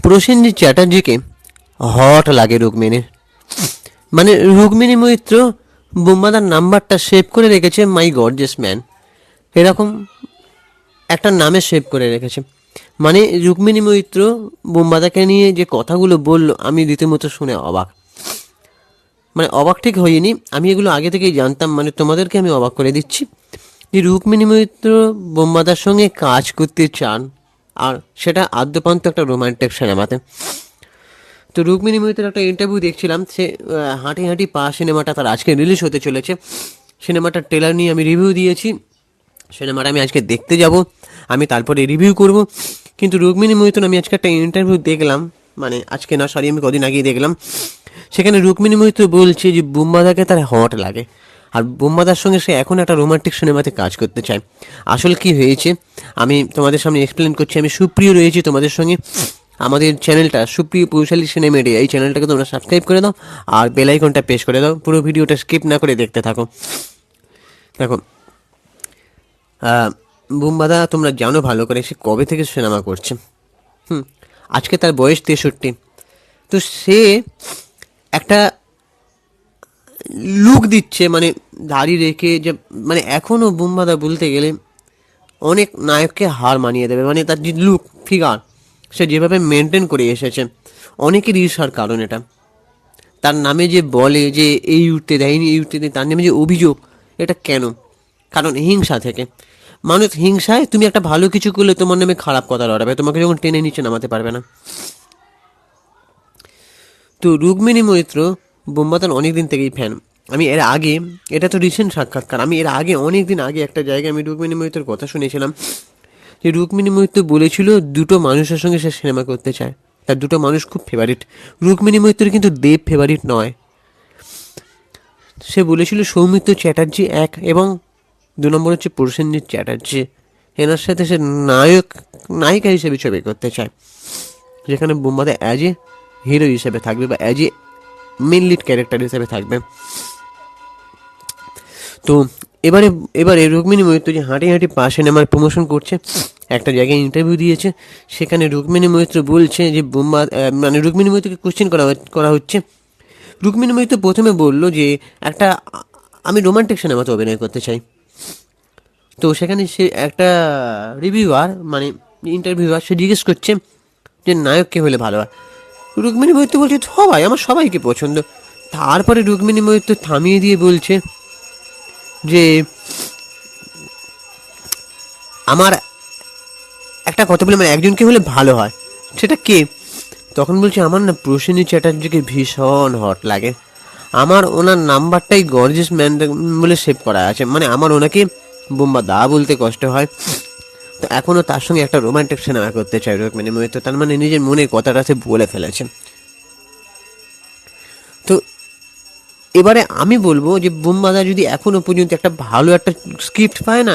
Prosenjit চ্যাটার্জিকে hot লাগে রুক্মিণীর। মানে রুক্মিণী মৈত্র বোম্বাদার নাম্বারটা সেভ করে রেখেছে মাই গর্জিয়াস ম্যান, এরকম একটা নামে সেভ করে রেখেছে। মানে রুক্মিণী মৈত্র বোম্বাদাকে নিয়ে যে কথাগুলো বললো, আমি রীতিমতো শুনে অবাক। মানে অবাক ঠিক হইনি, আমি এগুলো আগে থেকেই জানতাম। মানে তোমাদেরকে আমি অবাক করে দিচ্ছি যে রুক্মিণী মৈত্র বোম্বাদার সঙ্গে কাজ করতে চান, আর সেটা আদ্যপান্ত একটা রোমান্টিক সিনেমাতে। তো রুক্মিণী মৈত্রের একটা ইন্টারভিউ দেখছিলাম, সে হাঁটি হাঁটি পা সিনেমাটা তার আজকে রিলিজ হতে চলেছে। সিনেমাটার ট্রেলার নিয়ে আমি রিভিউ দিয়েছি, সিনেমাটা আমি আজকে দেখতে যাব, আমি তারপরে রিভিউ করব। কিন্তু রুক্মিণী মৈত্র আমি আজকে একটা ইন্টারভিউ দেখলাম, মানে আজকে না সরি আমি কদিন আগেই দেখলাম। সেখানে রুক্মিণী মৈত্র বলছে যে বুম্বাদাকে তার হট লাগে, আর বুম্বাদার সঙ্গে সে এখন একটা রোমান্টিক সিনেমাতে কাজ করতে চায়। আসলে কি হয়েছে আমি তোমাদের সামনে এক্সপ্লেন করছি। আমি সুপ্রিয় রয়েছি তোমাদের সঙ্গে, আমাদের চ্যানেলটা সুপ্রিয় পৌশালী সিনেমেডিয়া, এই চ্যানেলটাকে তোমরা সাবস্ক্রাইব করে দাও আর বেল আইকনটা প্রেস করে দাও, পুরো ভিডিওটা স্কিপ না করে দেখতে থাকো। দেখো বুম্বাদা তোমরা জানো ভালো করে সে কবে থেকে সিনেমা করছে। আজকে তার বয়স 63। তো সে একটা লুক দিচ্ছে, মানে দাড়ি রেখে, যে মানে এখনও বুম্বাদা বলতে গেলে অনেক নায়ককে হার মানিয়ে দেবে। মানে তার যে লুক ফিগার সে যেভাবে মেনটেন করে এসেছে, অনেকের ঈর্ষার কারণ এটা। তার নামে যে বলে যে এই উঠতে দেয়নি এই উঠতে দেয়, তার নামে যে অভিযোগ, এটা কেন? কারণ হিংসা থেকে। মানুষ হিংসায়, তুমি একটা ভালো কিছু করলে তোমার নামে খারাপ কথা লড়াবে, তোমাকে যখন টেনে নিচে নামাতে পারবে না। তো রুক্মিণী মৈত্র বোম্বাদার অনেক দিন থেকেই ফ্যান। আমি এর আগে, এটা তো রিসেন্ট সাক্ষাৎকার, আমি এর আগে অনেক দিন আগে একটা জায়গায় আমি রুক্মিণী মৈত্রের কথা শুনেছিলাম যে রুক্মিণী মৈত্র বলেছিল দুটো মানুষের সঙ্গে সে সিনেমা করতে চায়, তার দুটো মানুষ খুব ফেভারিট। রুক্মিণী মৈত্র কিন্তু দেব ফেভারিট নয়। সে বলেছিল সৌমিত্র চ্যাটার্জি এক, এবং 2 নম্বর হচ্ছে প্রসেনজিৎ চ্যাটার্জি। এনার সাথে সে নায়িকা হিসেবে ছবি করতে চায়, যেখানে বোম্বাদা অ্যাজ এ হিরো হিসেবে থাকবে বা as a main lead character হিসেবে থাকবে। তো এবারে রুক্মিণী মৈত্র যে হাঁটি হাঁটি পা সিনেমার প্রমোশন করছে, একটা জায়গায় ইন্টারভিউ দিয়েছে, সেখানে রুক্মিণী মৈত্র বলছে যে মানে রুক্মিণী মৈত্রকে কোশ্চেন করা হচ্ছে। রুক্মিণী মৈত্র প্রথমে বলল যে আমি রোমান্টিক সিনেমাতে অভিনয় করতে চাই। তো সেখানে সে একটা রিভিউয়ার, মানে ইন্টারভিউয়ার, সে জিজ্ঞেস করছে যে নায়ককে হলে ভালো হয়। রুক্মিণী মৈত্র বলছে সবাই, আমার সবাইকে পছন্দ। তারপরে রুক্মিণী মৈত্র থামিয়ে দিয়ে বলছে যে আমার একটা কথা বলে, মানে একজনকে হলে ভালো হয়, সেটা কে? তখন বলছে আমার না প্রসেনজিৎ চ্যাটার্জিকে ভীষণ হট লাগে, আমার ওনার নাম্বারটাই গর্জিয়াস ম্যান বলে সেভ করা আছে, মানে আমার ওনাকে বোম্বাদা বলতে কষ্ট হয়। তো এখনও তার সঙ্গে একটা রোমান্টিক সিনেমা করতে চাই রুক্মিণী মৈত্র, তার মানে নিজের মনের কথাটা সে বলে ফেলেছে। তো এবারে আমি বলবো যে বোম্বাদা যদি এখনও পর্যন্ত একটা ভালো একটা স্ক্রিপ্ট পায় না,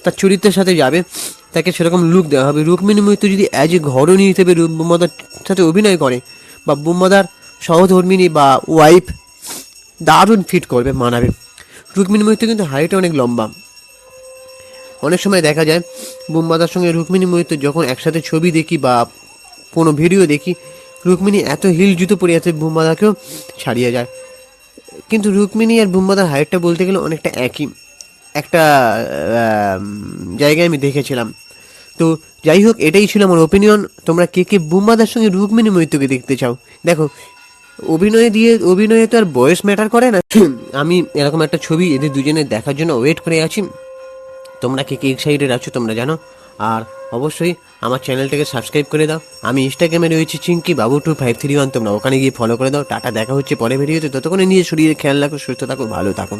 তার চরিত্রের সাথে যাবে, তাকে সেরকম লুক দেওয়া হবে। রুক্মিণী মৈত্র যদি অ্যাজ এ ঘরণী হিসেবে বোম্বাদার সাথে অভিনয় করে, বা বোম্বাদার সহধর্মিণী বা ওয়াইফ, দারুণ ফিট করবে, মানাবে। রুক্মিণী মৈত্র কিন্তু হাইটে অনেক লম্বা। অনেক সময় দেখা যায় বোম্বাদার সঙ্গে রুক্মিণী মৈত্র যখন একসাথে ছবি দেখি বা কোনো ভিডিও দেখি, রুক্মিণী এত হিল জুতো পরে আছে বোম্বাদাকেও ছাড়িয়ে যায়। কিন্তু রুক্মিণী আর বুম্বাদার হাইটটা বলতে গেলে অনেকটা একই, একটা জায়গায় আমি দেখেছিলাম। তো যাই হোক, এটাই ছিল আমার ওপিনিয়ন। তোমরা কে কে বুম্বাদার সঙ্গে রুক্মিণী মৈত্রকে দেখতে চাও? দেখো, অভিনয়ে তো আর বয়স ম্যাটার করে না। আমি এরকম একটা ছবি এদের দুজনের দেখার জন্য ওয়েট করে আছি। তোমরা কে কে এক্সাইটেড আছো তোমরা জানো। আর অবশ্যই আমার চ্যানেলটাকে সাবস্ক্রাইব করে দাও। আমি ইনস্টাগ্রামে রয়েছি চিঙ্কি বাবু 2531, তোমরা ওখানে গিয়ে ফলো করে দাও। টাটা, দেখা হচ্ছে পরে ভিডিওতে। ততক্ষণে নিজের শরীরে খেয়াল রাখো, সুস্থ থাকো, ভালো থাকো।